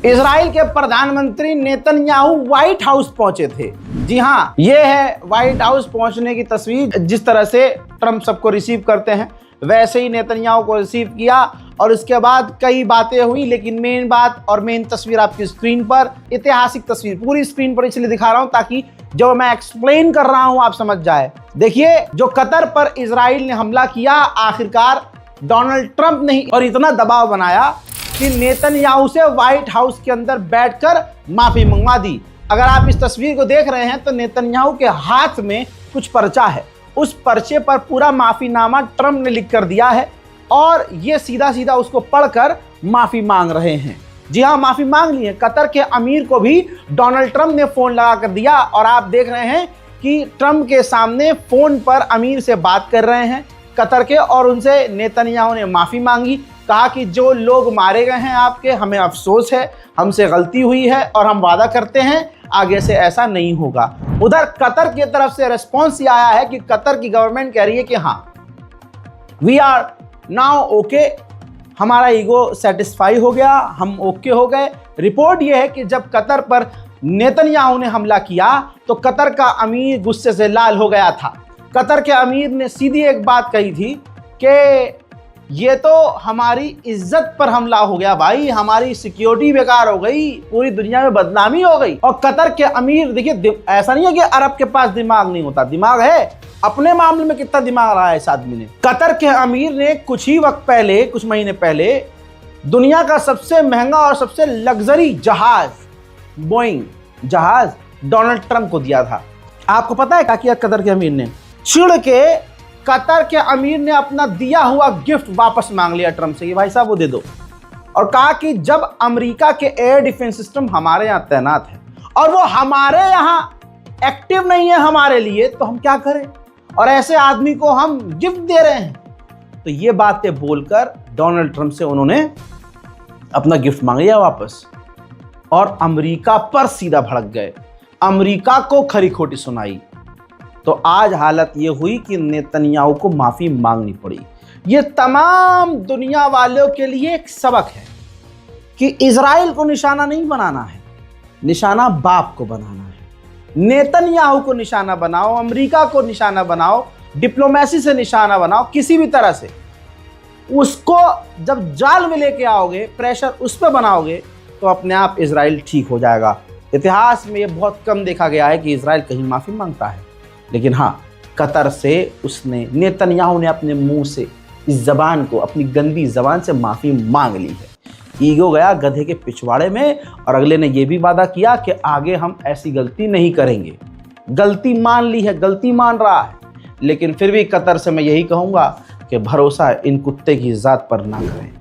Israel के प्रधानमंत्री Netanyahu white house पहुंचे थे। जी हाँ, ये है व्हाइट हाउस पहुंचने की तस्वीर। जिस तरह से ट्रंप सबको रिसीव करते हैं वैसे ही नेतन्याहू को रिसीव किया और उसके बाद कई बातें हुई, लेकिन मेन बात और मेन तस्वीर आपकी स्क्रीन पर, ऐतिहासिक तस्वीर पूरी स्क्रीन पर इसलिए दिखा रहा हूं ताकि जो मैं एक्सप्लेन कर रहा हूं आप समझ जाए। देखिए, जो कतर पर इजराइल ने हमला किया, आखिरकार डोनाल्ड ट्रंप ने और इतना दबाव बनाया कि नेतन्याहू से व्हाइट हाउस के अंदर बैठकर माफी मंगवा दी। अगर आप इस तस्वीर को देख रहे हैं तो नेतन्याहू के हाथ में कुछ पर्चा है, उस पर्चे पर पूरा माफीनामा ट्रंप ने लिख कर दिया है और ये सीधा सीधा उसको पढ़कर माफी मांग रहे हैं। जी हाँ, माफी मांग ली है। कतर के अमीर को भी डोनाल्ड ट्रंप ने फोन लगा कर दिया और आप देख रहे हैं कि ट्रंप के सामने फोन पर अमीर से बात कर रहे हैं कतर के, और उनसे नेतन्याहू ने माफी मांगी। कहा कि जो लोग मारे गए हैं आपके, हमें अफसोस है, हमसे गलती हुई है और हम वादा करते हैं आगे से ऐसा नहीं होगा। उधर कतर की तरफ से रिस्पॉन्स ये आया है कि कतर की गवर्नमेंट कह रही है कि हाँ, वी आर नाउ ओके, हमारा ईगो सेटिस्फाई हो गया, हम ओके हो गए। रिपोर्ट ये है कि जब कतर पर नेतन्याहू ने हमला किया तो कतर का अमीर गुस्से से लाल हो गया था। कतर के अमीर ने सीधी एक बात कही थी कि ये तो हमारी इज्जत पर हमला हो गया भाई, हमारी सिक्योरिटी बेकार हो गई, पूरी दुनिया में बदनामी हो गई। और कतर के अमीर, देखिए ऐसा नहीं है कि अरब के पास दिमाग नहीं होता, दिमाग है। अपने मामले में कितना दिमाग रहा है इस आदमी ने। कतर के अमीर ने कुछ ही वक्त पहले, कुछ महीने पहले, दुनिया का सबसे महंगा और सबसे लग्जरी जहाज, बोइंग जहाज, डोनाल्ड ट्रंप को दिया था। आपको पता है क्या किया कतर के अमीर ने? चिढ़ के कतर के अमीर ने अपना दिया हुआ गिफ्ट वापस मांग लिया ट्रंप से कि भाई साहब वो दे दो, और कहा कि जब अमेरिका के एयर डिफेंस सिस्टम हमारे यहाँ तैनात है और वो हमारे यहाँ एक्टिव नहीं है हमारे लिए, तो हम क्या करें, और ऐसे आदमी को हम गिफ्ट दे रहे हैं। तो ये बातें बोलकर डोनाल्ड ट्रंप से उन्होंने अपना गिफ्ट मांग लिया वापस और अमेरिका पर सीधा भड़क गए, अमेरिका को खरी खोटी सुनाई। तो आज हालत ये हुई कि नेतन्याहू को माफी मांगनी पड़ी। ये तमाम दुनिया वालों के लिए एक सबक है कि इजराइल को निशाना नहीं बनाना है, निशाना बाप को बनाना है। नेतन्याहू को निशाना बनाओ, अमेरिका को निशाना बनाओ, डिप्लोमेसी से निशाना बनाओ, किसी भी तरह से उसको जब जाल में लेके आओगे, प्रेशर उस पर बनाओगे, तो अपने आप इजराइल ठीक हो जाएगा। इतिहास में ये बहुत कम देखा गया है कि इजराइल कहीं माफी मांगता है, लेकिन हाँ, कतर से उसने, नेतन्याहू ने अपने मुंह से इस जबान को, अपनी गंदी जबान से माफी मांग ली है। ईगो गया गधे के पिछवाड़े में और अगले ने यह भी वादा किया कि आगे हम ऐसी गलती नहीं करेंगे। गलती मान ली है, गलती मान रहा है, लेकिन फिर भी कतर से मैं यही कहूंगा कि भरोसा इन कुत्ते की जात पर ना करें।